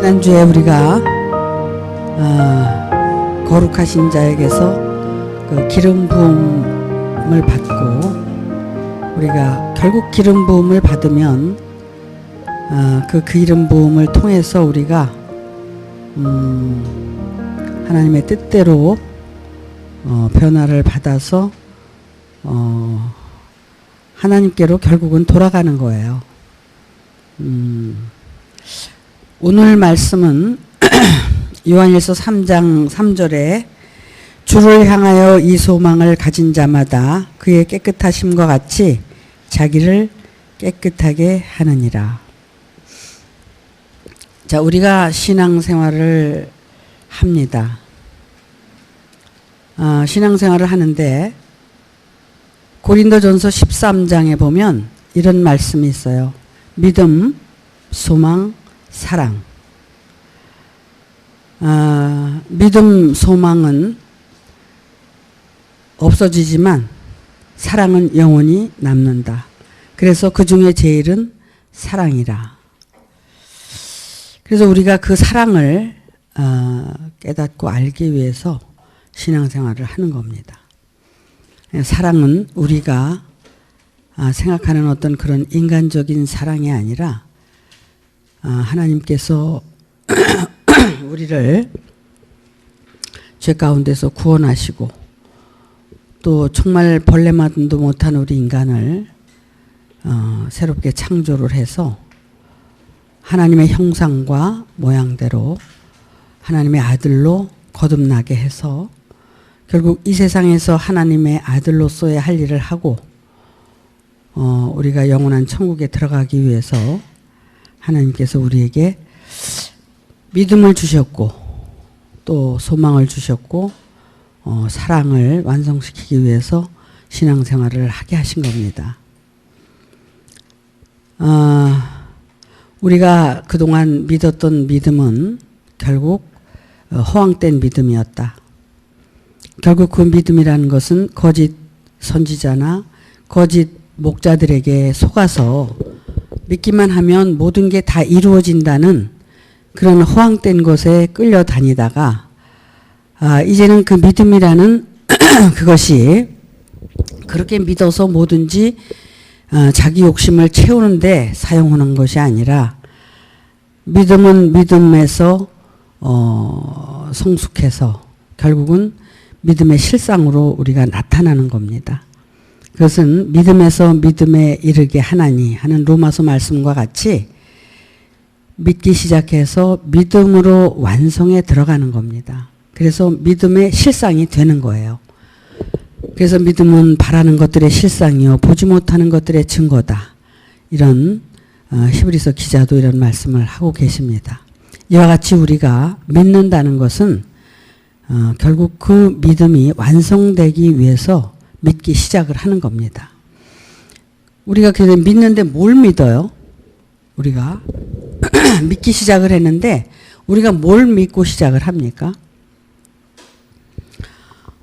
지난주에 우리가 거룩하신 자에게서 그 기름 부음을 받고 우리가 결국 기름 부음을 받으면 그 기름 부음을 통해서 우리가 하나님의 뜻대로 변화를 받아서 하나님께로 결국은 돌아가는 거예요. 오늘 말씀은 요한일서 3장 3절에 주를 향하여 이 소망을 가진 자마다 그의 깨끗하심과 같이 자기를 깨끗하게 하느니라. 자, 우리가 신앙생활을 합니다. 신앙생활을 하는데 고린도전서 13장에 보면 이런 말씀이 있어요. 믿음, 소망, 사랑. 믿음, 소망은 없어지지만 사랑은 영원히 남는다. 그래서 그 중에 제일은 사랑이라. 그래서 우리가 그 사랑을 깨닫고 알기 위해서 신앙생활을 하는 겁니다. 사랑은 우리가 생각하는 어떤 그런 인간적인 사랑이 아니라 하나님께서 우리를 죄 가운데서 구원하시고 또 정말 벌레만도 못한 우리 인간을 새롭게 창조를 해서 하나님의 형상과 모양대로 하나님의 아들로 거듭나게 해서 결국 이 세상에서 하나님의 아들로서의 할 일을 하고 우리가 영원한 천국에 들어가기 위해서 하나님께서 우리에게 믿음을 주셨고 또 소망을 주셨고 사랑을 완성시키기 위해서 신앙생활을 하게 하신 겁니다. 우리가 그동안 믿었던 믿음은 결국 허황된 믿음이었다. 결국 그 믿음이라는 것은 거짓 선지자나 거짓 목자들에게 속아서 믿기만 하면 모든 게 다 이루어진다는 그런 허황된 것에 끌려다니다가 이제는 그 믿음이라는 그것이 그렇게 믿어서 뭐든지 자기 욕심을 채우는데 사용하는 것이 아니라 믿음은 믿음에서 성숙해서 결국은 믿음의 실상으로 우리가 나타나는 겁니다. 그것은 믿음에서 믿음에 이르게 하나니 하는 로마서 말씀과 같이 믿기 시작해서 믿음으로 완성에 들어가는 겁니다. 그래서 믿음의 실상이 되는 거예요. 그래서 믿음은 바라는 것들의 실상이요 보지 못하는 것들의 증거다. 이런 히브리서 기자도 이런 말씀을 하고 계십니다. 이와 같이 우리가 믿는다는 것은 결국 그 믿음이 완성되기 위해서 믿기 시작을 하는 겁니다. 우리가 그래서 믿는데 뭘 믿어요? 우리가 믿기 시작을 했는데 우리가 뭘 믿고 시작을 합니까?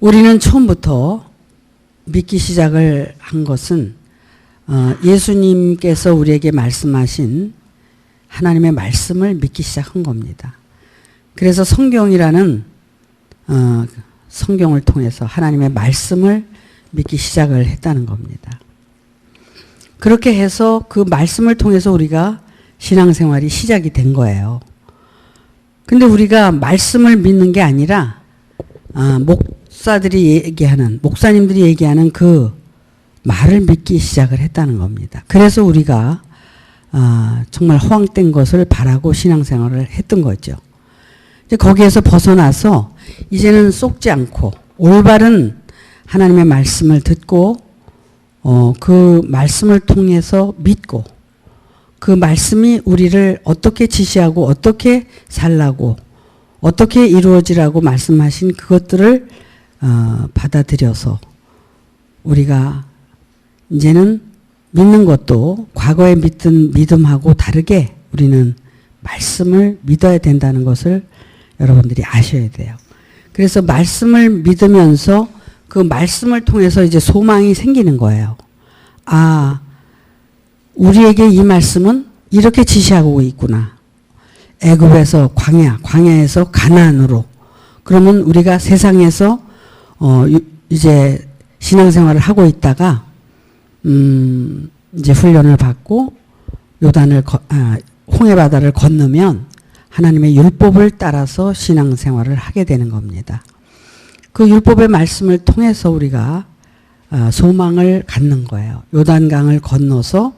우리는 처음부터 믿기 시작을 한 것은 예수님께서 우리에게 말씀하신 하나님의 말씀을 믿기 시작한 겁니다. 그래서 성경이라는 성경을 통해서 하나님의 말씀을 믿기 시작을 했다는 겁니다. 그렇게 해서 그 말씀을 통해서 우리가 신앙생활이 시작이 된 거예요. 근데 우리가 말씀을 믿는 게 아니라 목사님들이 얘기하는 그 말을 믿기 시작을 했다는 겁니다. 그래서 우리가 정말 허황된 것을 바라고 신앙생활을 했던 거죠. 이제 거기에서 벗어나서 이제는 속지 않고 올바른 하나님의 말씀을 듣고 그 말씀을 통해서 믿고 그 말씀이 우리를 어떻게 지시하고 어떻게 살라고 어떻게 이루어지라고 말씀하신 그것들을 받아들여서 우리가 이제는 믿는 것도 과거에 믿던 믿음하고 다르게 우리는 말씀을 믿어야 된다는 것을 여러분들이 아셔야 돼요. 그래서 말씀을 믿으면서 그 말씀을 통해서 이제 소망이 생기는 거예요. 우리에게 이 말씀은 이렇게 지시하고 있구나. 애굽에서 광야에서 가나안으로. 그러면 우리가 세상에서 이제 신앙생활을 하고 있다가 이제 훈련을 받고 홍해바다를 건너면 하나님의 율법을 따라서 신앙생활을 하게 되는 겁니다. 그 율법의 말씀을 통해서 우리가 소망을 갖는 거예요. 요단강을 건너서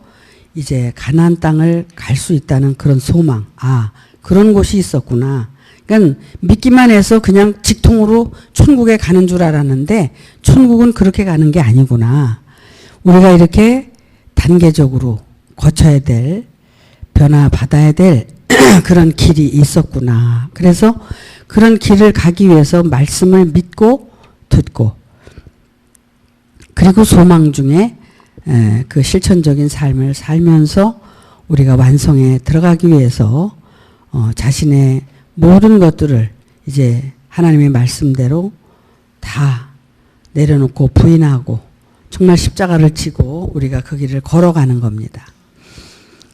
이제 가나안 땅을 갈 수 있다는 그런 소망. 그런 곳이 있었구나. 그러니까 믿기만 해서 그냥 직통으로 천국에 가는 줄 알았는데 천국은 그렇게 가는 게 아니구나. 우리가 이렇게 단계적으로 거쳐야 될, 변화받아야 될 그런 길이 있었구나. 그래서 그런 길을 가기 위해서 말씀을 믿고 듣고 그리고 소망 중에 그 실천적인 삶을 살면서 우리가 완성에 들어가기 위해서 자신의 모든 것들을 이제 하나님의 말씀대로 다 내려놓고 부인하고 정말 십자가를 지고 우리가 그 길을 걸어가는 겁니다.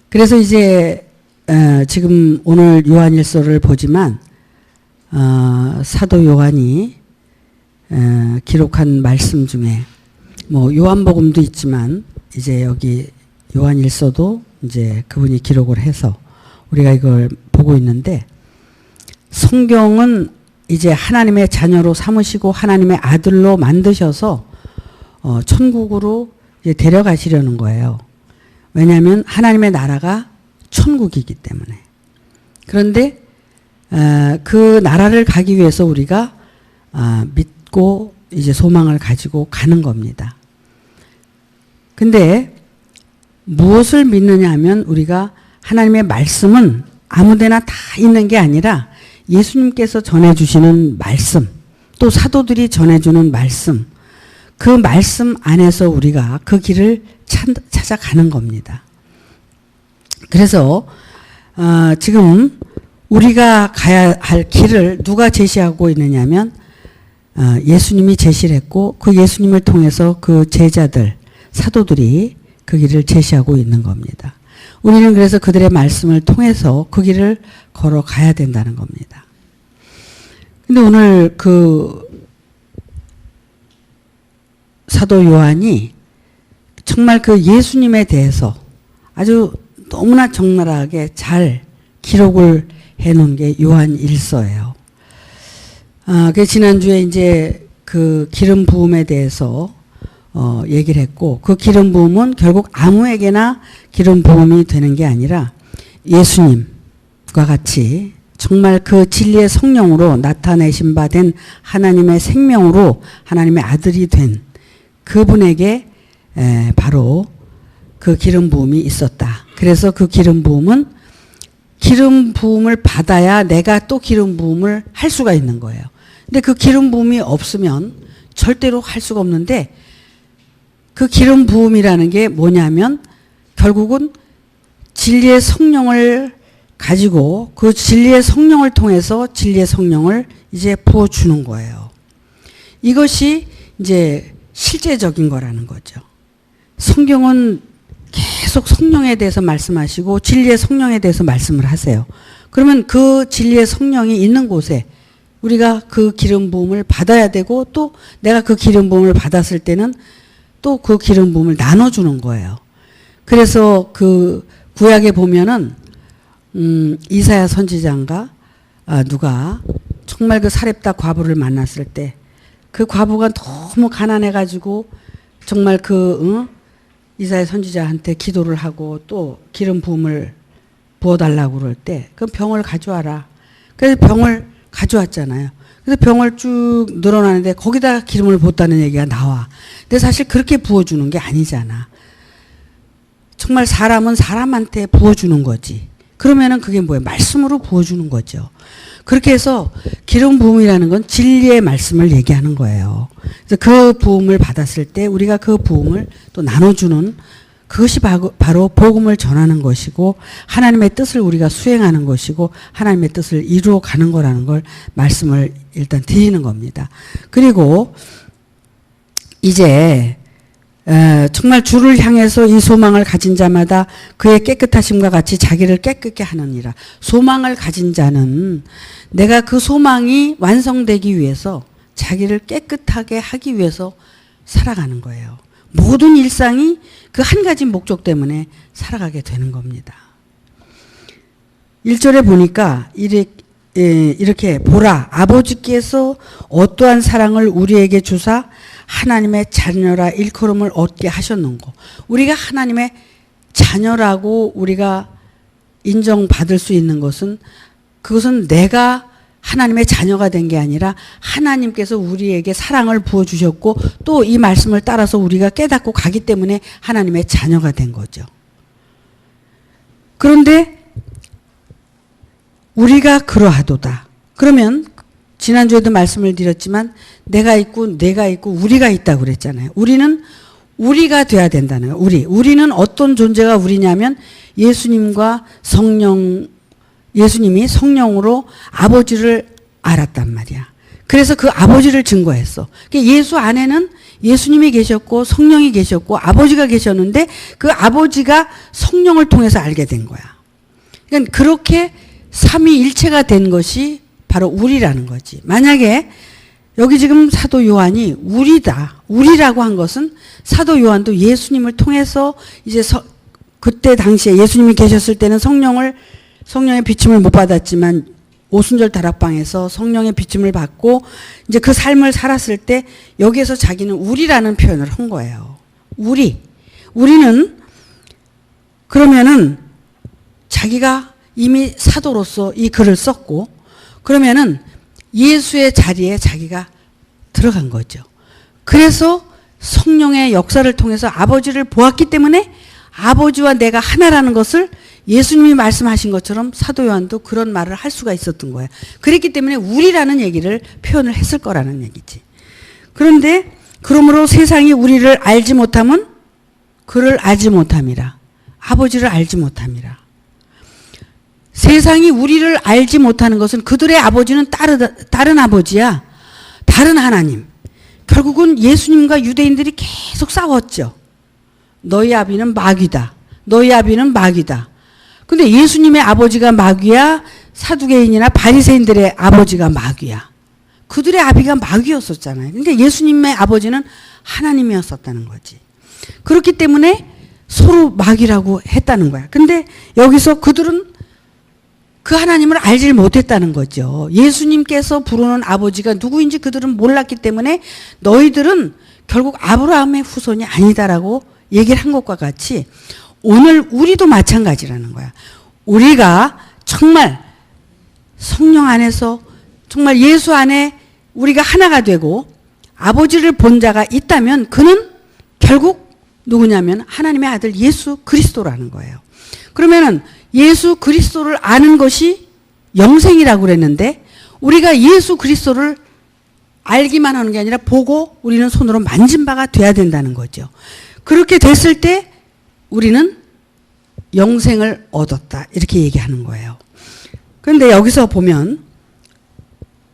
그래서 이제 지금 오늘 요한일서를 보지만 사도 요한이 기록한 말씀 중에 뭐 요한복음도 있지만 이제 여기 요한일서도 이제 그분이 기록을 해서 우리가 이걸 보고 있는데 성경은 이제 하나님의 자녀로 삼으시고 하나님의 아들로 만드셔서 천국으로 이제 데려가시려는 거예요. 왜냐하면 하나님의 나라가 천국이기 때문에. 그런데 그 나라를 가기 위해서 우리가 믿고 이제 소망을 가지고 가는 겁니다. 근데 무엇을 믿느냐 하면 우리가 하나님의 말씀은 아무데나 다 있는 게 아니라 예수님께서 전해주시는 말씀, 또 사도들이 전해주는 말씀, 그 말씀 안에서 우리가 그 길을 찾아가는 겁니다. 그래서 지금 우리가 가야 할 길을 누가 제시하고 있느냐면 예수님이 제시를 했고 그 예수님을 통해서 그 제자들, 사도들이 그 길을 제시하고 있는 겁니다. 우리는 그래서 그들의 말씀을 통해서 그 길을 걸어가야 된다는 겁니다. 근데 오늘 그 사도 요한이 정말 그 예수님에 대해서 아주 너무나 적나라하게 잘 기록을 해놓은 게 요한 일서예요. 그 지난주에 이제 그 기름 부음에 대해서 얘기를 했고 그 기름 부음은 결국 아무에게나 기름 부음이 되는 게 아니라 예수님과 같이 정말 그 진리의 성령으로 나타내신 바 된 하나님의 생명으로 하나님의 아들이 된 그분에게 바로 그 기름 부음이 있었다. 그래서 그 기름 부음은 기름 부음을 받아야 내가 또 기름 부음을 할 수가 있는 거예요. 근데 그 기름 부음이 없으면 절대로 할 수가 없는데 그 기름 부음이라는 게 뭐냐면 결국은 진리의 성령을 가지고 그 진리의 성령을 통해서 진리의 성령을 이제 부어주는 거예요. 이것이 이제 실제적인 거라는 거죠. 성경은 계속 성령에 대해서 말씀하시고 진리의 성령에 대해서 말씀을 하세요. 그러면 그 진리의 성령이 있는 곳에 우리가 그 기름 부음을 받아야 되고 또 내가 그 기름 부음을 받았을 때는 또 그 기름 부음을 나눠주는 거예요. 그래서 그 구약에 보면은 이사야 선지자인가 누가 정말 그 사렙다 과부를 만났을 때 그 과부가 너무 가난해가지고 정말 이사야 선지자한테 기도를 하고 또 기름 부음을 부어달라고 그럴 때 그 병을 가져와라. 그래서 병을 가져왔잖아요. 그래서 병을 쭉 늘어나는데 거기다가 기름을 붓다는 얘기가 나와. 근데 사실 그렇게 부어주는 게 아니잖아. 정말 사람은 사람한테 부어주는 거지. 그러면은 그게 뭐예요? 말씀으로 부어주는 거죠. 그렇게 해서 기름 부음이라는 건 진리의 말씀을 얘기하는 거예요. 그래서 그 부음을 받았을 때 우리가 그 부음을 또 나눠주는 그것이 바로 복음을 전하는 것이고 하나님의 뜻을 우리가 수행하는 것이고 하나님의 뜻을 이루어가는 거라는 걸 말씀을 일단 드리는 겁니다. 그리고 이제 정말 주를 향해서 이 소망을 가진 자마다 그의 깨끗하심과 같이 자기를 깨끗게 하느니라. 소망을 가진 자는 내가 그 소망이 완성되기 위해서 자기를 깨끗하게 하기 위해서 살아가는 거예요. 모든 일상이 그 한 가지 목적 때문에 살아가게 되는 겁니다. 1절에 보니까 이렇게 보라, 아버지께서 어떠한 사랑을 우리에게 주사 하나님의 자녀라 일컬음을 얻게 하셨는고. 우리가 하나님의 자녀라고 우리가 인정받을 수 있는 것은, 그것은 내가 하나님의 자녀가 된 게 아니라 하나님께서 우리에게 사랑을 부어주셨고 또 이 말씀을 따라서 우리가 깨닫고 가기 때문에 하나님의 자녀가 된 거죠. 그런데 우리가 그러하도다. 그러면 지난주에도 말씀을 드렸지만 내가 있고 우리가 있다고 그랬잖아요. 우리가 돼야 된다는 거예요. 우리는 어떤 존재가 우리냐면 예수님과 예수님이 성령으로 아버지를 알았단 말이야. 그래서 그 아버지를 증거했어. 예수 안에는 예수님이 계셨고 성령이 계셨고 아버지가 계셨는데 그 아버지가 성령을 통해서 알게 된 거야. 그러니까 그렇게 삼위일체가 된 것이 바로 우리라는 거지. 만약에 여기 지금 사도 요한이 우리라고 한 것은 사도 요한도 예수님을 통해서 이제 그때 당시에 예수님이 계셨을 때는 성령의 비침을 못 받았지만 오순절 다락방에서 성령의 비침을 받고 이제 그 삶을 살았을 때 여기에서 자기는 우리라는 표현을 한 거예요. 우리는 그러면은 자기가 이미 사도로서 이 글을 썼고 그러면은 예수의 자리에 자기가 들어간 거죠. 그래서 성령의 역사를 통해서 아버지를 보았기 때문에 아버지와 내가 하나라는 것을 예수님이 말씀하신 것처럼 사도 요한도 그런 말을 할 수가 있었던 거예요. 그랬기 때문에 우리라는 얘기를 표현을 했을 거라는 얘기지. 그런데 그러므로 세상이 우리를 알지 못하면 그를 알지 못함이라. 아버지를 알지 못함이라. 세상이 우리를 알지 못하는 것은 그들의 아버지는 다른 아버지야. 다른 하나님. 결국은 예수님과 유대인들이 계속 싸웠죠. 너희 아비는 마귀다. 너희 아비는 마귀다. 근데 예수님의 아버지가 마귀야? 사두개인이나 바리새인들의 아버지가 마귀야? 그들의 아비가 마귀였었잖아요. 그러니까 예수님의 아버지는 하나님이었었다는 거지. 그렇기 때문에 서로 마귀라고 했다는 거야. 근데 여기서 그들은 그 하나님을 알지 못했다는 거죠. 예수님께서 부르는 아버지가 누구인지 그들은 몰랐기 때문에 너희들은 결국 아브라함의 후손이 아니다라고 얘기를 한 것과 같이 오늘 우리도 마찬가지라는 거야. 우리가 정말 성령 안에서 정말 예수 안에 우리가 하나가 되고 아버지를 본 자가 있다면 그는 결국 누구냐면 하나님의 아들 예수 그리스도라는 거예요. 그러면은 예수 그리스도를 아는 것이 영생이라고 그랬는데 우리가 예수 그리스도를 알기만 하는 게 아니라 보고 우리는 손으로 만진 바가 돼야 된다는 거죠. 그렇게 됐을 때 우리는 영생을 얻었다. 이렇게 얘기하는 거예요. 그런데 여기서 보면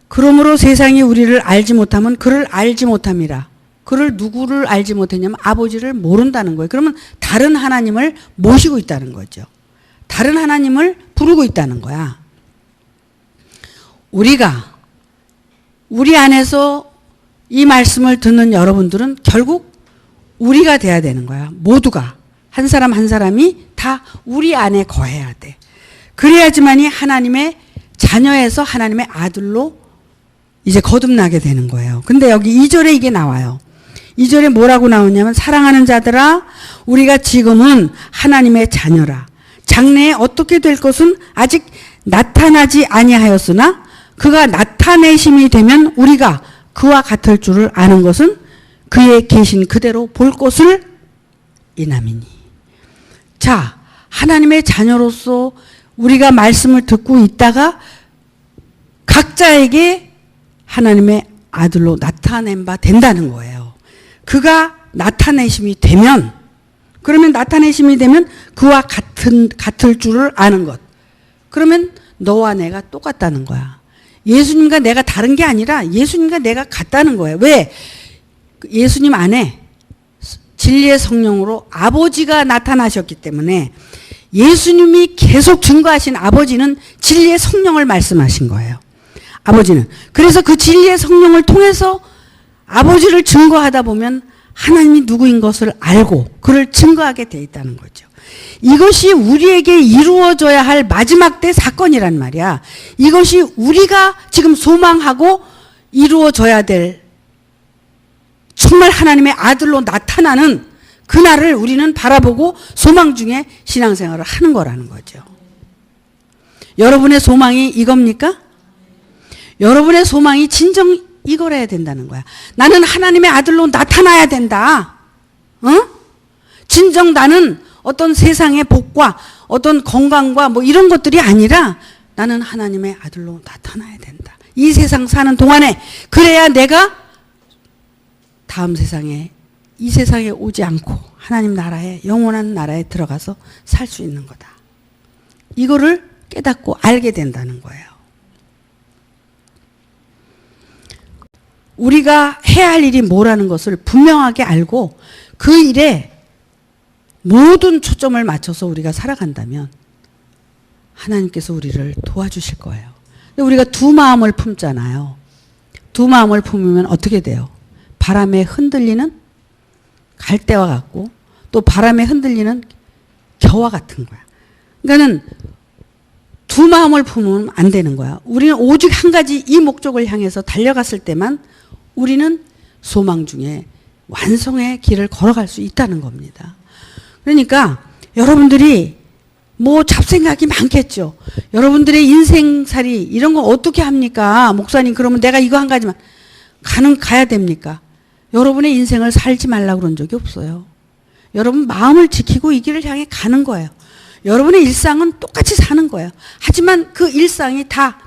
그러므로 세상이 우리를 알지 못하면 그를 알지 못함이라. 그를 누구를 알지 못했냐면 아버지를 모른다는 거예요. 그러면 다른 하나님을 모시고 있다는 거죠. 다른 하나님을 부르고 있다는 거야. 우리가 우리 안에서 이 말씀을 듣는 여러분들은 결국 우리가 돼야 되는 거야. 모두가. 한 사람 한 사람이 다 우리 안에 거해야 돼. 그래야지만이 하나님의 자녀에서 하나님의 아들로 이제 거듭나게 되는 거예요. 근데 여기 2절에 이게 나와요. 2절에 뭐라고 나오냐면 사랑하는 자들아 우리가 지금은 하나님의 자녀라. 장래에 어떻게 될 것은 아직 나타나지 아니하였으나 그가 나타내심이 되면 우리가 그와 같을 줄을 아는 것은 그의 계신 그대로 볼 것을 이남이니. 자, 하나님의 자녀로서 우리가 말씀을 듣고 있다가 각자에게 하나님의 아들로 나타낸 바 된다는 거예요. 그가 나타내심이 되면 그러면 나타내심이 되면 그와 같을 줄을 아는 것. 그러면 너와 내가 똑같다는 거야. 예수님과 내가 다른 게 아니라 예수님과 내가 같다는 거예요. 왜? 예수님 안에 진리의 성령으로 아버지가 나타나셨기 때문에 예수님이 계속 증거하신 아버지는 진리의 성령을 말씀하신 거예요. 아버지는. 그래서 그 진리의 성령을 통해서 아버지를 증거하다 보면 하나님이 누구인 것을 알고 그를 증거하게 돼 있다는 거죠. 이것이 우리에게 이루어져야 할 마지막 때 사건이란 말이야. 이것이 우리가 지금 소망하고 이루어져야 될 정말 하나님의 아들로 나타나는 그날을 우리는 바라보고 소망 중에 신앙생활을 하는 거라는 거죠. 여러분의 소망이 이겁니까? 여러분의 소망이 진정 이거래야 된다는 거야. 나는 하나님의 아들로 나타나야 된다. 진정 나는 어떤 세상의 복과 어떤 건강과 뭐 이런 것들이 아니라 나는 하나님의 아들로 나타나야 된다. 이 세상 사는 동안에 그래야 내가 다음 세상에 이 세상에 오지 않고 하나님 나라에 영원한 나라에 들어가서 살 수 있는 거다. 이거를 깨닫고 알게 된다는 거예요. 우리가 해야 할 일이 뭐라는 것을 분명하게 알고 그 일에 모든 초점을 맞춰서 우리가 살아간다면 하나님께서 우리를 도와주실 거예요. 근데 우리가 두 마음을 품잖아요. 두 마음을 품으면 어떻게 돼요? 바람에 흔들리는 갈대와 같고 또 바람에 흔들리는 겨와 같은 거야. 그러니까는 두 마음을 품으면 안 되는 거야. 우리는 오직 한 가지 이 목적을 향해서 달려갔을 때만 우리는 소망 중에 완성의 길을 걸어갈 수 있다는 겁니다. 그러니까 여러분들이 뭐 잡생각이 많겠죠. 여러분들의 인생살이 이런 거 어떻게 합니까? 목사님 그러면 내가 이거 한 가지만 가야 됩니까? 여러분의 인생을 살지 말라고 그런 적이 없어요. 여러분 마음을 지키고 이 길을 향해 가는 거예요. 여러분의 일상은 똑같이 사는 거예요. 하지만 그 일상이 다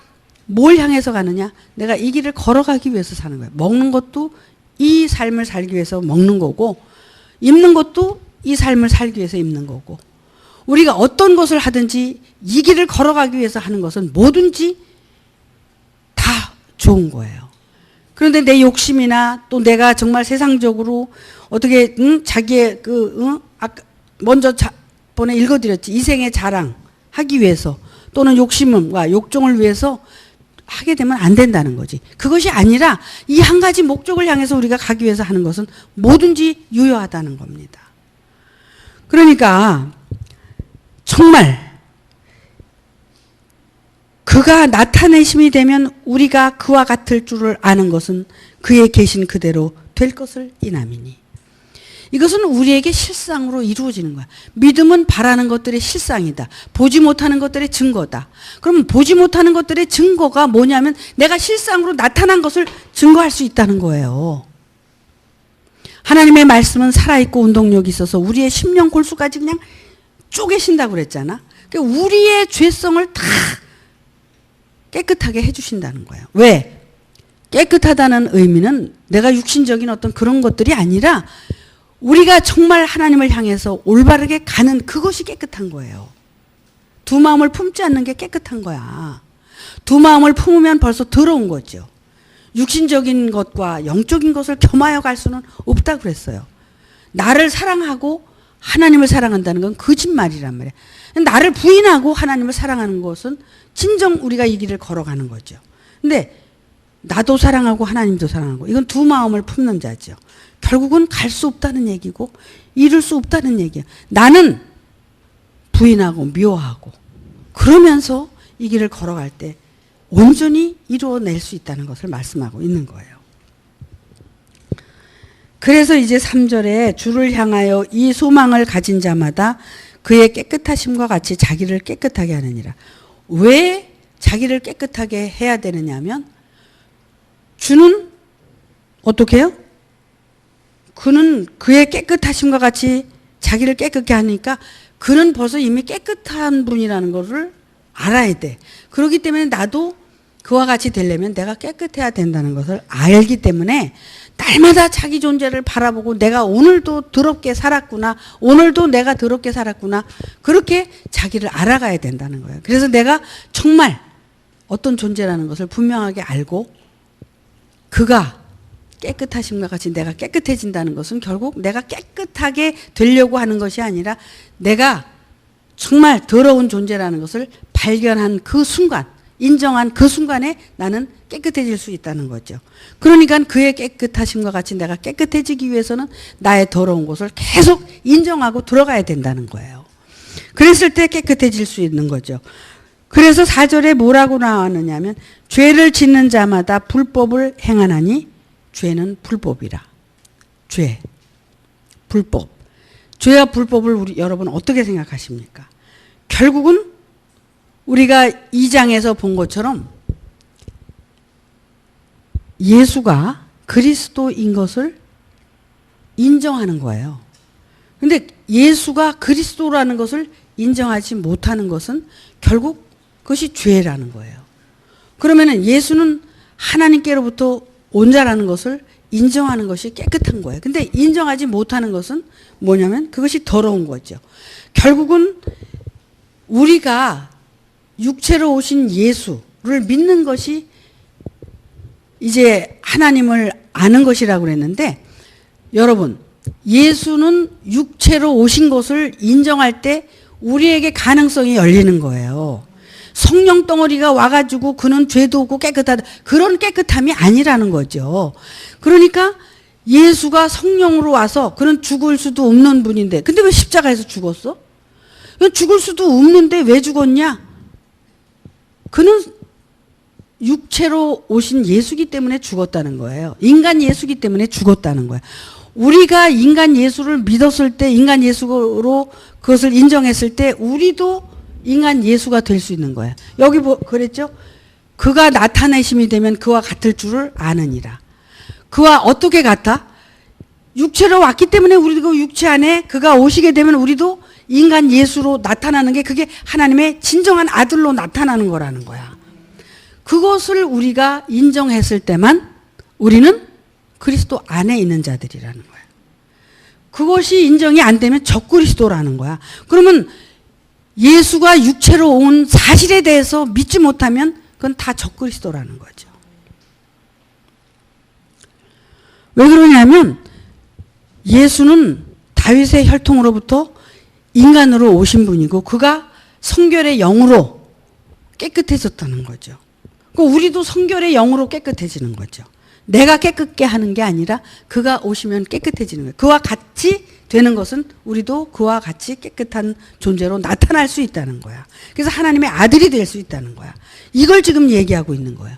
뭘 향해서 가느냐? 내가 이 길을 걸어가기 위해서 사는 거예요. 먹는 것도 이 삶을 살기 위해서 먹는 거고 입는 것도 이 삶을 살기 위해서 입는 거고 우리가 어떤 것을 하든지 이 길을 걸어가기 위해서 하는 것은 뭐든지 다 좋은 거예요. 그런데 내 욕심이나 또 내가 정말 세상적으로 어떻게 자기의 아까 먼저 번에 읽어드렸지. 이생의 자랑 하기 위해서 또는 욕심과 욕정을 위해서 하게 되면 안 된다는 거지. 그것이 아니라 이 한 가지 목적을 향해서 우리가 가기 위해서 하는 것은 뭐든지 유효하다는 겁니다. 그러니까 정말 그가 나타내심이 되면 우리가 그와 같을 줄을 아는 것은 그의 계신 그대로 될 것을 인함이니. 이것은 우리에게 실상으로 이루어지는 거야. 믿음은 바라는 것들의 실상이다. 보지 못하는 것들의 증거다. 그럼 보지 못하는 것들의 증거가 뭐냐면 내가 실상으로 나타난 것을 증거할 수 있다는 거예요. 하나님의 말씀은 살아있고 운동력이 있어서 우리의 심령 골수까지 그냥 쪼개신다고 그랬잖아. 그러니까 우리의 죄성을 다 깨끗하게 해주신다는 거예요. 왜? 깨끗하다는 의미는 내가 육신적인 어떤 그런 것들이 아니라 우리가 정말 하나님을 향해서 올바르게 가는 그것이 깨끗한 거예요. 두 마음을 품지 않는 게 깨끗한 거야. 두 마음을 품으면 벌써 더러운 거죠. 육신적인 것과 영적인 것을 겸하여 갈 수는 없다고 그랬어요. 나를 사랑하고 하나님을 사랑한다는 건 거짓말이란 말이야. 나를 부인하고 하나님을 사랑하는 것은 진정 우리가 이 길을 걸어가는 거죠. 근데 나도 사랑하고 하나님도 사랑하고 이건 두 마음을 품는 자죠. 결국은 갈 수 없다는 얘기고 이룰 수 없다는 얘기야. 나는 부인하고 미워하고 그러면서 이 길을 걸어갈 때 온전히 이루어낼 수 있다는 것을 말씀하고 있는 거예요. 그래서 이제 3절에 주를 향하여 이 소망을 가진 자마다 그의 깨끗하심과 같이 자기를 깨끗하게 하느니라. 왜 자기를 깨끗하게 해야 되느냐 하면 주는 어떻게 해요? 그는 그의 깨끗하심과 같이 자기를 깨끗게 하니까 그는 벌써 이미 깨끗한 분이라는 것을 알아야 돼. 그렇기 때문에 나도 그와 같이 되려면 내가 깨끗해야 된다는 것을 알기 때문에 날마다 자기 존재를 바라보고 내가 오늘도 더럽게 살았구나. 오늘도 내가 더럽게 살았구나. 그렇게 자기를 알아가야 된다는 거예요. 그래서 내가 정말 어떤 존재라는 것을 분명하게 알고 그가 깨끗하심과 같이 내가 깨끗해진다는 것은 결국 내가 깨끗하게 되려고 하는 것이 아니라 내가 정말 더러운 존재라는 것을 발견한 그 순간, 인정한 그 순간에 나는 깨끗해질 수 있다는 거죠. 그러니까 그의 깨끗하심과 같이 내가 깨끗해지기 위해서는 나의 더러운 것을 계속 인정하고 들어가야 된다는 거예요. 그랬을 때 깨끗해질 수 있는 거죠. 그래서 4절에 뭐라고 나왔느냐면 죄를 짓는 자마다 불법을 행하나니 죄는 불법이라. 죄, 불법. 죄와 불법을 여러분 어떻게 생각하십니까? 결국은 우리가 2장에서 본 것처럼 예수가 그리스도인 것을 인정하는 거예요. 근데 예수가 그리스도라는 것을 인정하지 못하는 것은 결국 그것이 죄라는 거예요. 그러면은 예수는 하나님께로부터 온 자라는 것을 인정하는 것이 깨끗한 거예요. 근데 인정하지 못하는 것은 뭐냐면 그것이 더러운 거죠. 결국은 우리가 육체로 오신 예수를 믿는 것이 이제 하나님을 아는 것이라고 그랬는데 여러분 예수는 육체로 오신 것을 인정할 때 우리에게 가능성이 열리는 거예요. 성령 덩어리가 와가지고 그는 죄도 없고 깨끗하다. 그런 깨끗함이 아니라는 거죠. 그러니까 예수가 성령으로 와서 그는 죽을 수도 없는 분인데 근데 왜 십자가에서 죽었어? 죽을 수도 없는데 왜 죽었냐? 그는 육체로 오신 예수기 때문에 죽었다는 거예요. 인간 예수기 때문에 죽었다는 거예요. 우리가 인간 예수를 믿었을 때 인간 예수로 그것을 인정했을 때 우리도 인간 예수가 될 수 있는 거예요. 여기 그랬죠? 그가 나타내심이 되면 그와 같을 줄을 아느니라. 그와 어떻게 같아? 육체로 왔기 때문에 우리도 육체 안에 그가 오시게 되면 우리도 인간 예수로 나타나는 게 그게 하나님의 진정한 아들로 나타나는 거라는 거야. 그것을 우리가 인정했을 때만 우리는 그리스도 안에 있는 자들이라는 거야. 그것이 인정이 안 되면 적그리스도라는 거야. 그러면 예수가 육체로 온 사실에 대해서 믿지 못하면 그건 다 적그리스도라는 거죠. 왜 그러냐면 예수는 다윗의 혈통으로부터 인간으로 오신 분이고 그가 성결의 영으로 깨끗해졌다는 거죠. 우리도 성결의 영으로 깨끗해지는 거죠. 내가 깨끗게 하는 게 아니라 그가 오시면 깨끗해지는 거예요. 그와 같이 되는 것은 우리도 그와 같이 깨끗한 존재로 나타날 수 있다는 거야. 그래서 하나님의 아들이 될 수 있다는 거야. 이걸 지금 얘기하고 있는 거예요.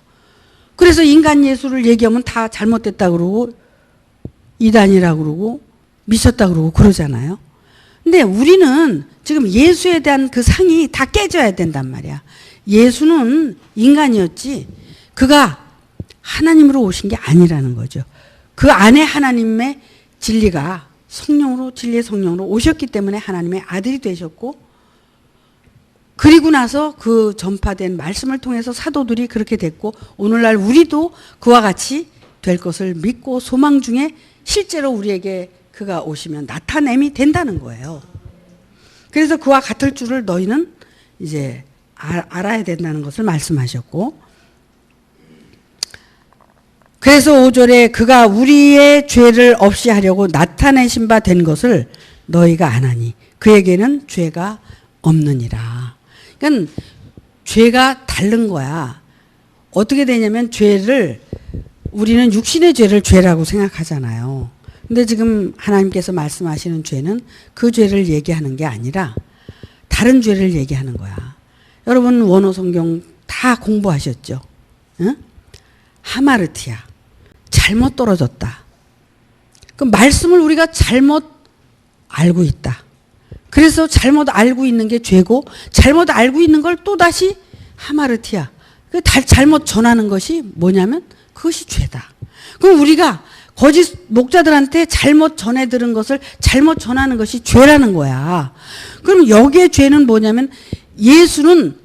그래서 인간 예수를 얘기하면 다 잘못됐다 그러고 이단이라고 그러고 미쳤다 그러고 그러잖아요. 근데 우리는 지금 예수에 대한 그 상이 다 깨져야 된단 말이야. 예수는 인간이었지 그가 하나님으로 오신 게 아니라는 거죠. 그 안에 하나님의 진리가 성령으로 진리의 성령으로 오셨기 때문에 하나님의 아들이 되셨고 그리고 나서 그 전파된 말씀을 통해서 사도들이 그렇게 됐고 오늘날 우리도 그와 같이 될 것을 믿고 소망 중에 실제로 우리에게 그가 오시면 나타냄이 된다는 거예요. 그래서 그와 같을 줄을 너희는 이제 알아야 된다는 것을 말씀하셨고 그래서 5절에 그가 우리의 죄를 없이 하려고 나타내신 바 된 것을 너희가 아나니 그에게는 죄가 없느니라. 그러니까 죄가 다른 거야. 어떻게 되냐면 죄를 우리는 육신의 죄를 죄라고 생각하잖아요. 근데 지금 하나님께서 말씀하시는 죄는 그 죄를 얘기하는 게 아니라 다른 죄를 얘기하는 거야. 여러분 원어 성경 다 공부하셨죠? 응? 하마르티아. 잘못 떨어졌다. 그 말씀을 우리가 잘못 알고 있다. 그래서 잘못 알고 있는 게 죄고 잘못 알고 있는 걸 또다시 하마르티아. 잘못 전하는 것이 뭐냐면 그것이 죄다. 그럼 우리가 거짓 목자들한테 잘못 전해 들은 것을 잘못 전하는 것이 죄라는 거야. 그럼 여기에 죄는 뭐냐면 예수는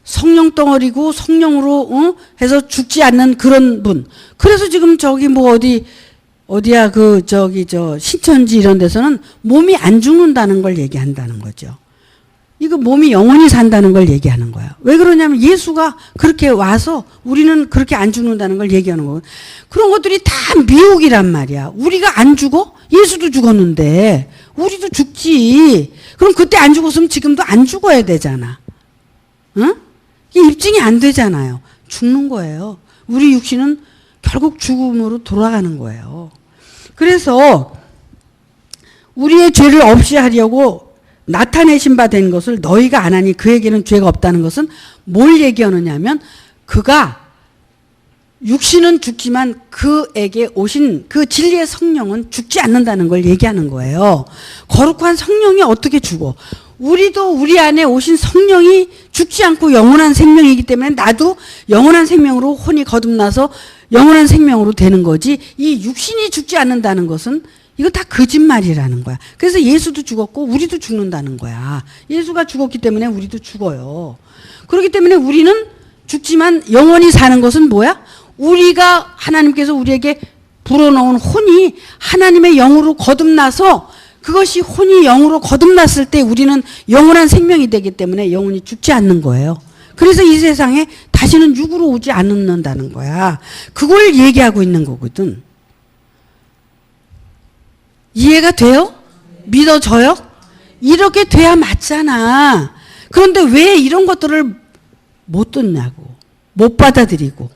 성령 덩어리고 성령으로 해서 죽지 않는 그런 분. 그래서 지금 저기 뭐 어디야 신천지 이런 데서는 몸이 안 죽는다는 걸 얘기한다는 거죠. 이거 몸이 영원히 산다는 걸 얘기하는 거야. 왜 그러냐면 예수가 그렇게 와서 우리는 그렇게 안 죽는다는 걸 얘기하는 거예요. 그런 것들이 다 미혹이란 말이야. 우리가 안 죽어? 예수도 죽었는데 우리도 죽지. 그럼 그때 안 죽었으면 지금도 안 죽어야 되잖아. 응? 이게 입증이 안 되잖아요. 죽는 거예요. 우리 육신은 결국 죽음으로 돌아가는 거예요. 그래서 우리의 죄를 없이 하려고 나타내신 바 된 것을 너희가 안 하니 그에게는 죄가 없다는 것은 뭘 얘기하느냐면 그가 육신은 죽지만 그에게 오신 그 진리의 성령은 죽지 않는다는 걸 얘기하는 거예요. 거룩한 성령이 어떻게 죽어? 우리도 우리 안에 오신 성령이 죽지 않고 영원한 생명이기 때문에 나도 영원한 생명으로 혼이 거듭나서 영원한 생명으로 되는 거지, 이 육신이 죽지 않는다는 것은 이거 다 거짓말이라는 거야. 그래서 예수도 죽었고 우리도 죽는다는 거야. 예수가 죽었기 때문에 우리도 죽어요. 그렇기 때문에 우리는 죽지만 영원히 사는 것은 뭐야? 우리가 하나님께서 우리에게 불어넣은 혼이 하나님의 영으로 거듭나서 그것이 혼이 영으로 거듭났을 때 우리는 영원한 생명이 되기 때문에 영원히 죽지 않는 거예요. 그래서 이 세상에 다시는 육으로 오지 않는다는 거야. 그걸 얘기하고 있는 거거든. 이해가 돼요? 믿어져요? 이렇게 돼야 맞잖아. 그런데 왜 이런 것들을 못 듣냐고. 못 받아들이고.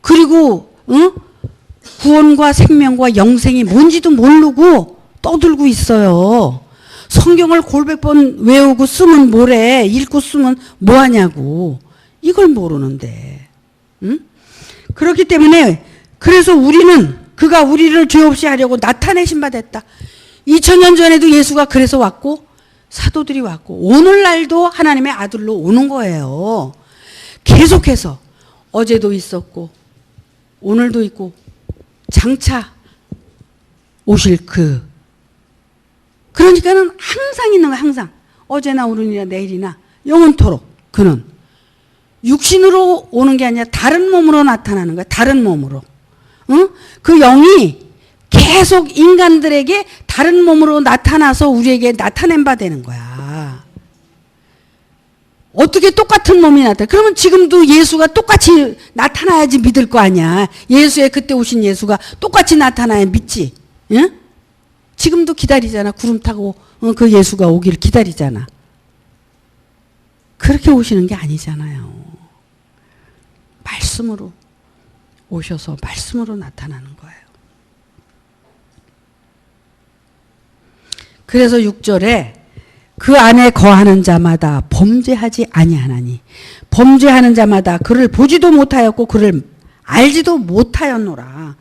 그리고 구원과 생명과 영생이 뭔지도 모르고 떠들고 있어요. 성경을 골백 번 외우고 쓰면 뭐래. 읽고 쓰면 뭐하냐고. 이걸 모르는데. 응? 그렇기 때문에 그래서 우리는 그가 우리를 죄 없이 하려고 나타내신 바 됐다. 2000년 전에도 예수가 그래서 왔고 사도들이 왔고 오늘날도 하나님의 아들로 오는 거예요. 계속해서 어제도 있었고 오늘도 있고 장차 오실 그러니까는 항상 있는 거야. 항상 어제나 오늘이나 내일이나 영원토록 그는 육신으로 오는 게 아니라 다른 몸으로 나타나는 거야. 다른 몸으로. 응? 그 영이 계속 인간들에게 다른 몸으로 나타나서 우리에게 나타낸 바 되는 거야. 어떻게 똑같은 몸이 나타나? 그러면 지금도 예수가 똑같이 나타나야지 믿을 거 아니야. 예수의 그때 오신 예수가 똑같이 나타나야 믿지. 응? 지금도 기다리잖아. 구름 타고 그 예수가 오기를 기다리잖아. 그렇게 오시는 게 아니잖아요. 말씀으로 오셔서 말씀으로 나타나는 거예요. 그래서 6절에 그 안에 거하는 자마다 범죄하지 아니하나니 범죄하는 자마다 그를 보지도 못하였고 그를 알지도 못하였노라.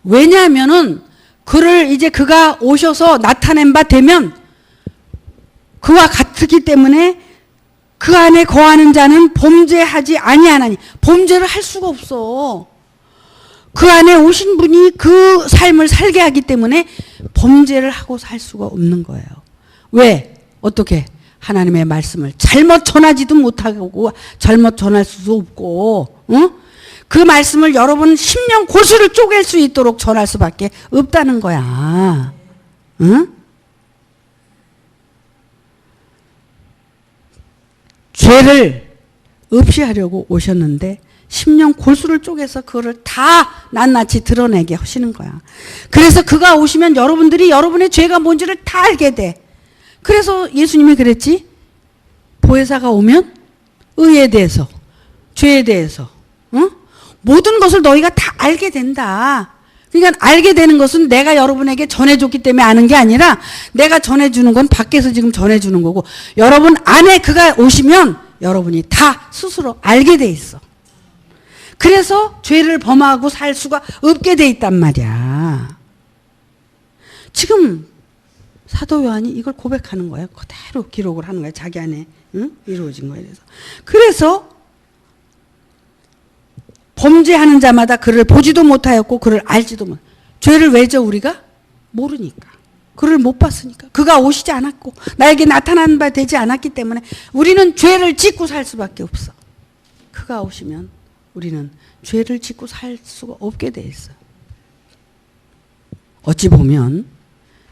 왜냐하면은 그를 이제 그가 오셔서 나타낸 바 되면 그와 같기 때문에 그 안에 거하는 자는 범죄하지 아니하나니 범죄를 할 수가 없어. 그 안에 오신 분이 그 삶을 살게 하기 때문에 범죄를 하고 살 수가 없는 거예요. 왜? 어떻게? 하나님의 말씀을 잘못 전하지도 못하고 잘못 전할 수도 없고 그 말씀을 여러분 심령 고수를 쪼갤 수 있도록 전할 수밖에 없다는 거야. 응? 죄를 없이 하려고 오셨는데 심령 골수를 쪼개서 그거를 다 낱낱이 드러내게 하시는 거야. 그래서 그가 오시면 여러분들이 여러분의 죄가 뭔지를 다 알게 돼. 그래서 예수님이 그랬지. 보혜사가 오면 의에 대해서 죄에 대해서 모든 것을 너희가 다 알게 된다. 그러니까 알게 되는 것은 내가 여러분에게 전해줬기 때문에 아는 게 아니라 내가 전해주는 건 밖에서 지금 전해주는 거고 여러분 안에 그가 오시면 여러분이 다 스스로 알게 돼 있어. 그래서 죄를 범하고 살 수가 없게 돼 있단 말이야. 지금 사도 요한이 이걸 고백하는 거예요. 그대로 기록을 하는 거예요. 자기 안에 이루어진 거에 대해서. 그래서 범죄하는 자마다 그를 보지도 못하였고 그를 알지도 못. 죄를 왜죠 우리가? 모르니까. 그를 못 봤으니까. 그가 오시지 않았고 나에게 나타난 바 되지 않았기 때문에 우리는 죄를 짓고 살 수밖에 없어. 그가 오시면 우리는 죄를 짓고 살 수가 없게 돼 있어요. 어찌 보면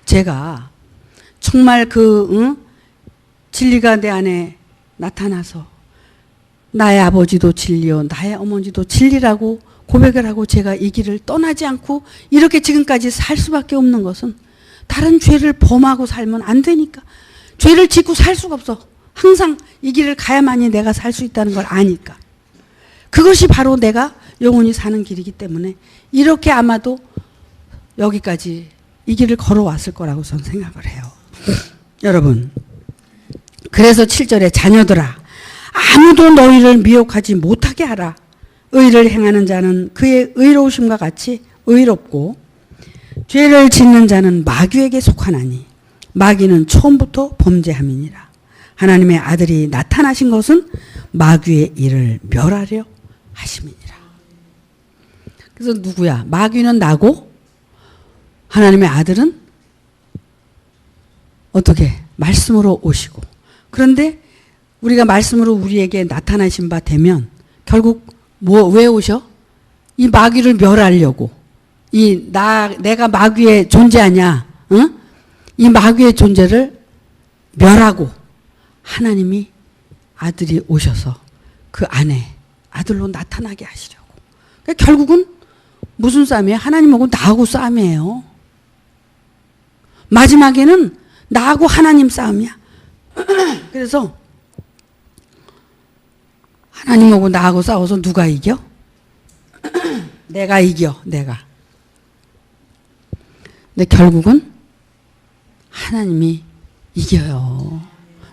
제가 정말 진리가 내 안에 나타나서 나의 아버지도 진리요 나의 어머니도 진리라고 고백을 하고 제가 이 길을 떠나지 않고 이렇게 지금까지 살 수밖에 없는 것은 다른 죄를 범하고 살면 안 되니까. 죄를 짓고 살 수가 없어. 항상 이 길을 가야만이 내가 살 수 있다는 걸 아니까. 그것이 바로 내가 영원히 사는 길이기 때문에 이렇게 아마도 여기까지 이 길을 걸어왔을 거라고 저는 생각을 해요. 여러분, 그래서 7절에 자녀들아 아무도 너희를 미혹하지 못하게 하라. 의를 행하는 자는 그의 의로우심과 같이 의롭고 죄를 짓는 자는 마귀에게 속하나니 마귀는 처음부터 범죄함이니라. 하나님의 아들이 나타나신 것은 마귀의 일을 멸하려 하심이니라. 그래서 누구야? 마귀는 나고 하나님의 아들은 어떻게? 말씀으로 오시고. 그런데 우리가 말씀으로 우리에게 나타나신 바 되면 결국 왜 오셔? 이 마귀를 멸하려고. 내가 마귀에 존재하냐? 응? 이 마귀의 존재를 멸하고 하나님이 아들이 오셔서 그 안에 아들로 나타나게 하시려고. 그러니까 결국은 무슨 싸움이에요? 하나님하고 나하고 싸움이에요. 마지막에는 나하고 하나님 싸움이야. 그래서 하나님하고 나하고 싸워서 누가 이겨? 내가 이겨, 내가. 근데 결국은 하나님이 이겨요.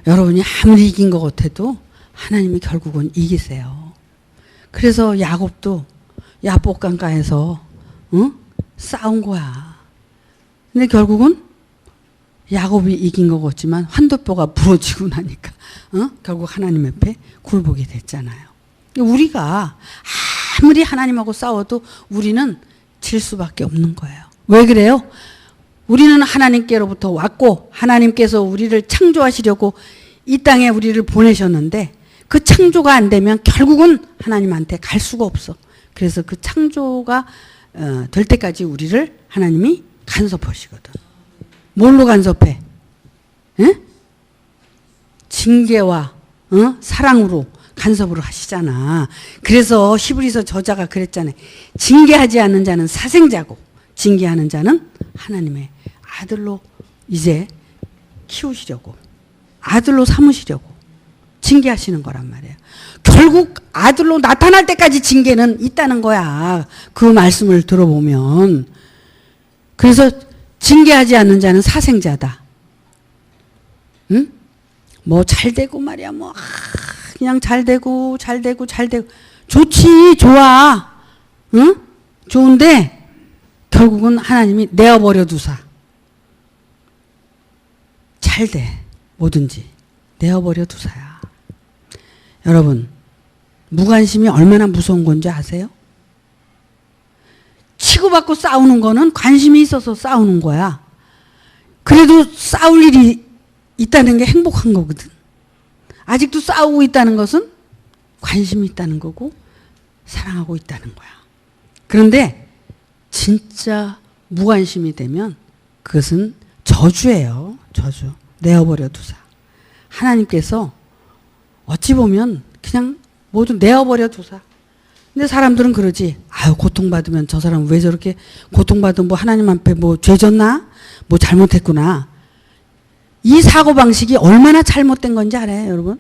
여러분이 아무리 이긴 것 같아도 하나님이 결국은 이기세요. 그래서 야곱도 야복강가에서 싸운 거야. 근데 결국은 야곱이 이긴 것 같지만 환도뼈가 부러지고 나니까 결국 하나님 앞에 굴복이 됐잖아요. 우리가 아무리 하나님하고 싸워도 우리는 질 수밖에 없는 거예요. 왜 그래요? 우리는 하나님께로부터 왔고 하나님께서 우리를 창조하시려고 이 땅에 우리를 보내셨는데 그 창조가 안 되면 결국은 하나님한테 갈 수가 없어. 그래서 그 창조가 될 때까지 우리를 하나님이 간섭하시거든. 뭘로 간섭해? 에? 징계와 사랑으로 간섭으로 하시잖아. 그래서 히브리서 저자가 그랬잖아요. 징계하지 않는 자는 사생자고 징계하는 자는 하나님의 아들로 이제 키우시려고 아들로 삼으시려고 징계하시는 거란 말이에요. 결국 아들로 나타날 때까지 징계는 있다는 거야. 그 말씀을 들어보면. 그래서 징계하지 않는 자는 사생자다. 응? 뭐 잘되고 말이야. 뭐 그냥 잘되고 좋지, 좋아. 응? 좋은데 결국은 하나님이 내어버려 두사. 잘돼. 뭐든지 내어버려 두사야. 여러분, 무관심이 얼마나 무서운 건지 아세요? 치고받고 싸우는 거는 관심이 있어서 싸우는 거야. 그래도 싸울 일이 있다는 게 행복한 거거든. 아직도 싸우고 있다는 것은 관심이 있다는 거고 사랑하고 있다는 거야. 그런데 진짜 무관심이 되면 그것은 저주예요. 저주. 내어버려 두사. 하나님께서 어찌 보면 그냥 모두 내어버려 두사. 근데 사람들은 그러지. 아유, 고통받으면 저 사람 왜 저렇게 고통받으면 뭐 하나님 앞에 뭐 죄졌나? 뭐 잘못했구나. 이 사고방식이 얼마나 잘못된 건지 알아요, 여러분?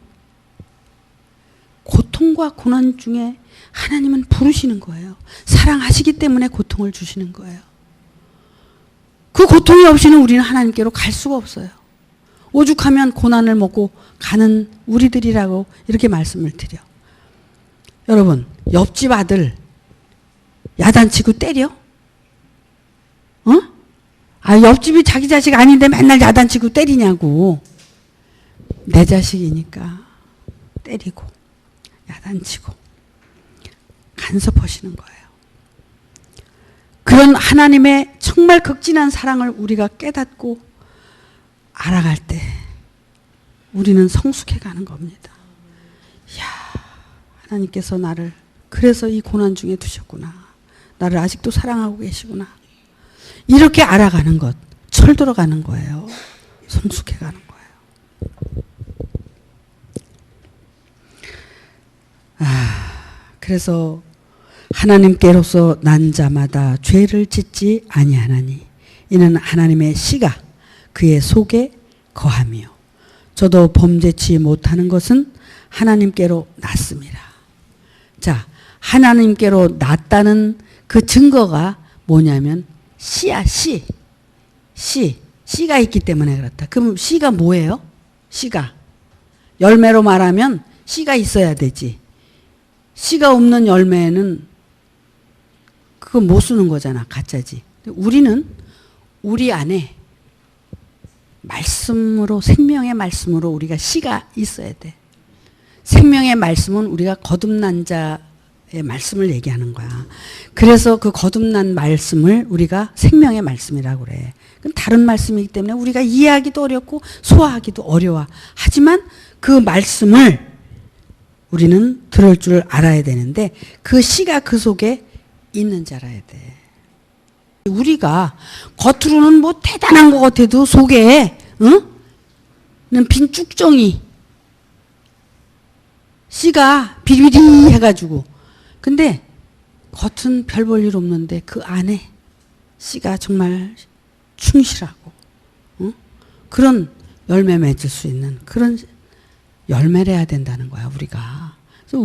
고통과 고난 중에 하나님은 부르시는 거예요. 사랑하시기 때문에 고통을 주시는 거예요. 그 고통이 없이는 우리는 하나님께로 갈 수가 없어요. 오죽하면 고난을 먹고 가는 우리들이라고 이렇게 말씀을 드려. 여러분, 옆집 아들 야단치고 때려? 옆집이 자기 자식 아닌데 맨날 야단치고 때리냐고. 내 자식이니까 때리고 야단치고 간섭하시는 거예요. 그런 하나님의 정말 극진한 사랑을 우리가 깨닫고 알아갈 때 우리는 성숙해 가는 겁니다. 이야, 하나님께서 나를 그래서 이 고난 중에 두셨구나. 나를 아직도 사랑하고 계시구나. 이렇게 알아가는 것, 철들어가는 거예요. 성숙해 가는 거예요. 그래서 하나님께로서 난 자마다 죄를 짓지 아니하나니 이는 하나님의 씨가 그의 속에 거함이요 저도 범죄치 못하는 것은 하나님께로 났습니다. 자, 하나님께로 났다는 그 증거가 뭐냐면 씨야, 씨. 씨가 있기 때문에 그렇다. 그럼 씨가 뭐예요? 씨가. 열매로 말하면 씨가 있어야 되지. 씨가 없는 열매는 그거 못 쓰는 거잖아. 가짜지. 우리는 우리 안에 말씀으로, 생명의 말씀으로 우리가 씨가 있어야 돼. 생명의 말씀은 우리가 거듭난 자의 말씀을 얘기하는 거야. 그래서 그 거듭난 말씀을 우리가 생명의 말씀이라고 그래. 그건 다른 말씀이기 때문에 우리가 이해하기도 어렵고 소화하기도 어려워. 하지만 그 말씀을 우리는 들을 줄 알아야 되는데 그 씨가 그 속에 있는 줄 알아야 돼. 우리가 겉으로는 뭐 대단한 것 같아도 속에 는 빈 쭉정이 씨가 비리비리 해가지고 근데 겉은 별 볼 일 없는데 그 안에 씨가 정말 충실하고 그런 열매 맺을 수 있는 그런 열매를 해야 된다는 거야 우리가. 그래서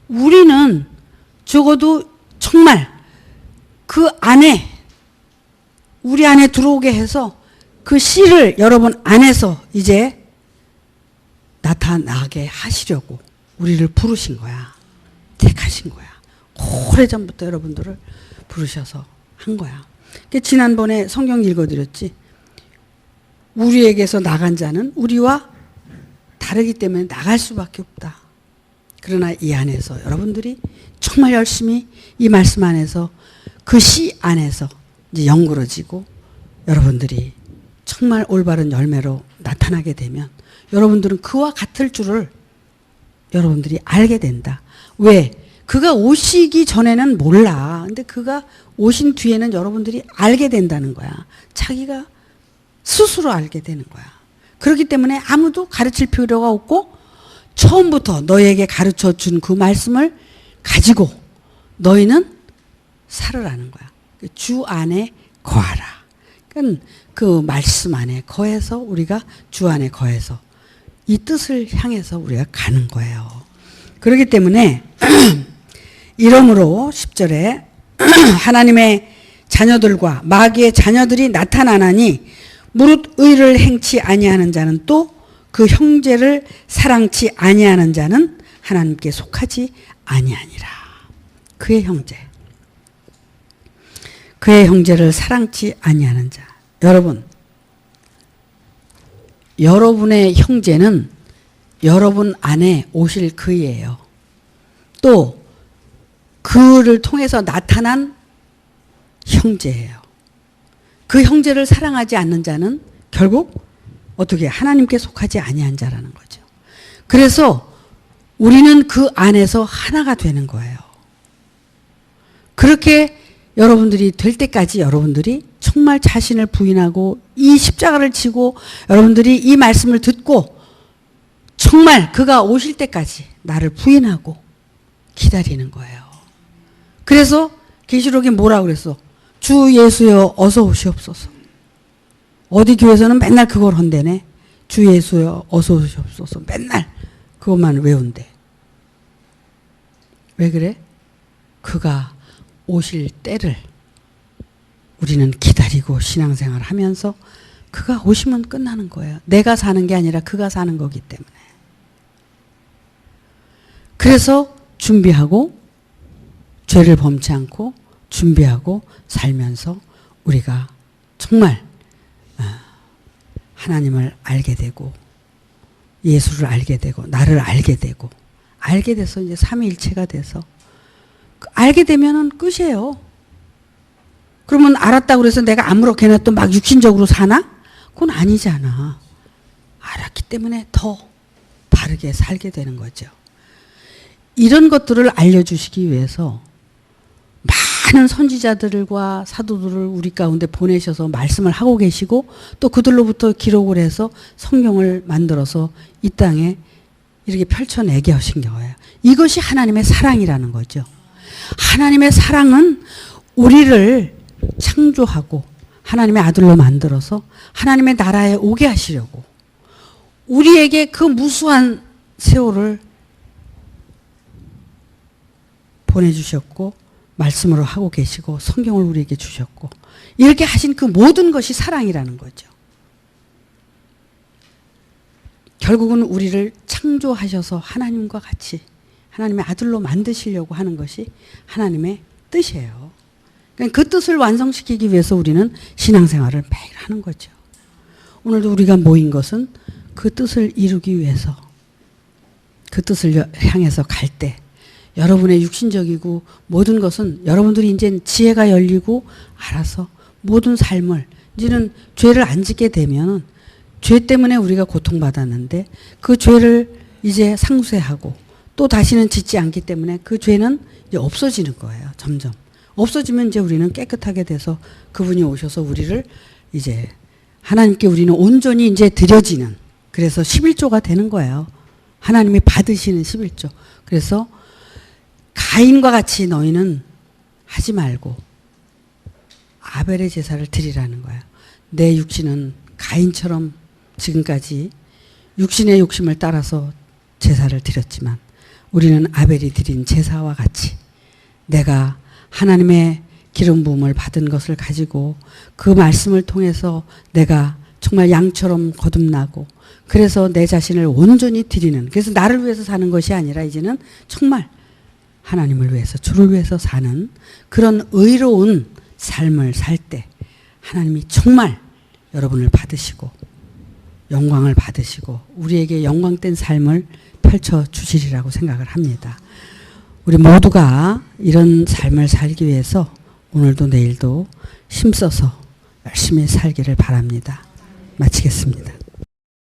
우리는 적어도 정말 그 안에 우리 안에 들어오게 해서 그 씨를 여러분 안에서 이제 나타나게 하시려고 우리를 부르신 거야. 택하신 거야. 오래전부터 여러분들을 부르셔서 한 거야. 지난번에 성경 읽어드렸지. 우리에게서 나간 자는 우리와 다르기 때문에 나갈 수밖에 없다. 그러나 이 안에서 여러분들이 정말 열심히 이 말씀 안에서 그 씨 안에서 이제 연그러지고 여러분들이 정말 올바른 열매로 나타나게 되면 여러분들은 그와 같을 줄을 여러분들이 알게 된다. 왜? 그가 오시기 전에는 몰라. 근데 그가 오신 뒤에는 여러분들이 알게 된다는 거야. 자기가 스스로 알게 되는 거야. 그렇기 때문에 아무도 가르칠 필요가 없고 처음부터 너에게 가르쳐 준 그 말씀을 가지고 너희는 살으라는 거야. 주 안에 거하라. 그러니까 그 말씀 안에 거해서 우리가 주 안에 거해서 이 뜻을 향해서 우리가 가는 거예요. 그렇기 때문에 이러므로 10절에 하나님의 자녀들과 마귀의 자녀들이 나타나나니 무릇 의를 행치 아니하는 자는 또 그 형제를 사랑치 아니하는 자는 하나님께 속하지 아니하니라. 그의 형제를 사랑치 아니하는 자. 여러분의 형제는 여러분 안에 오실 그이에요. 또 그를 통해서 나타난 형제예요. 그 형제를 사랑하지 않는 자는 결국 어떻게 하나님께 속하지 아니한 자라는 거죠. 그래서 우리는 그 안에서 하나가 되는 거예요. 그렇게 여러분들이 될 때까지 여러분들이 정말 자신을 부인하고 이 십자가를 지고 여러분들이 이 말씀을 듣고 정말 그가 오실 때까지 나를 부인하고 기다리는 거예요. 그래서 계시록에 뭐라고 그랬어? 주 예수여 어서 오시옵소서. 어디 교회에서는 맨날 그걸 헌대네. 주 예수여 어서 오시옵소서. 맨날 그것만 외운대. 왜 그래? 그가 오실 때를 우리는 기다리고 신앙생활 하면서 그가 오시면 끝나는 거예요. 내가 사는 게 아니라 그가 사는 거기 때문에. 그래서 준비하고 죄를 범치 않고 준비하고 살면서 우리가 정말 하나님을 알게 되고 예수를 알게 되고 나를 알게 되고 알게 돼서 이제 삼위일체가 돼서 알게 되면은 끝이에요. 그러면 알았다고 해서 내가 아무렇게나 또 막 육신적으로 사나? 그건 아니잖아. 알았기 때문에 더 바르게 살게 되는 거죠. 이런 것들을 알려주시기 위해서 많은 선지자들과 사도들을 우리 가운데 보내셔서 말씀을 하고 계시고 또 그들로부터 기록을 해서 성경을 만들어서 이 땅에 이렇게 펼쳐내게 하신 거예요. 이것이 하나님의 사랑이라는 거죠. 하나님의 사랑은 우리를 창조하고 하나님의 아들로 만들어서 하나님의 나라에 오게 하시려고 우리에게 그 무수한 세월을 보내주셨고 말씀으로 하고 계시고 성경을 우리에게 주셨고 이렇게 하신 그 모든 것이 사랑이라는 거죠. 결국은 우리를 창조하셔서 하나님과 같이 하나님의 아들로 만드시려고 하는 것이 하나님의 뜻이에요. 그러니까 그 뜻을 완성시키기 위해서 우리는 신앙생활을 매일 하는 거죠. 오늘도 우리가 모인 것은 그 뜻을 이루기 위해서 그 뜻을 향해서 갈 때 여러분의 육신적이고 모든 것은 여러분들이 이제 지혜가 열리고 알아서 모든 삶을 이제는 죄를 안 짓게 되면 죄 때문에 우리가 고통받았는데 그 죄를 이제 상쇄하고 또 다시는 짓지 않기 때문에 그 죄는 이제 없어지는 거예요. 점점. 없어지면 이제 우리는 깨끗하게 돼서 그분이 오셔서 우리를 이제 하나님께 우리는 온전히 이제 드려지는 그래서 11조가 되는 거예요. 하나님이 받으시는 11조. 그래서 가인과 같이 너희는 하지 말고 아벨의 제사를 드리라는 거예요. 내 육신은 가인처럼 지금까지 육신의 욕심을 따라서 제사를 드렸지만 우리는 아벨이 드린 제사와 같이 내가 하나님의 기름 부음을 받은 것을 가지고 그 말씀을 통해서 내가 정말 양처럼 거듭나고 그래서 내 자신을 온전히 드리는 그래서 나를 위해서 사는 것이 아니라 이제는 정말 하나님을 위해서 주를 위해서 사는 그런 의로운 삶을 살 때 하나님이 정말 여러분을 받으시고 영광을 받으시고 우리에게 영광된 삶을 펼쳐 주시리라고 생각을 합니다. 우리 모두가 이런 삶을 살기 위해서 오늘도 내일도 힘써서 열심히 살기를 바랍니다. 마치겠습니다.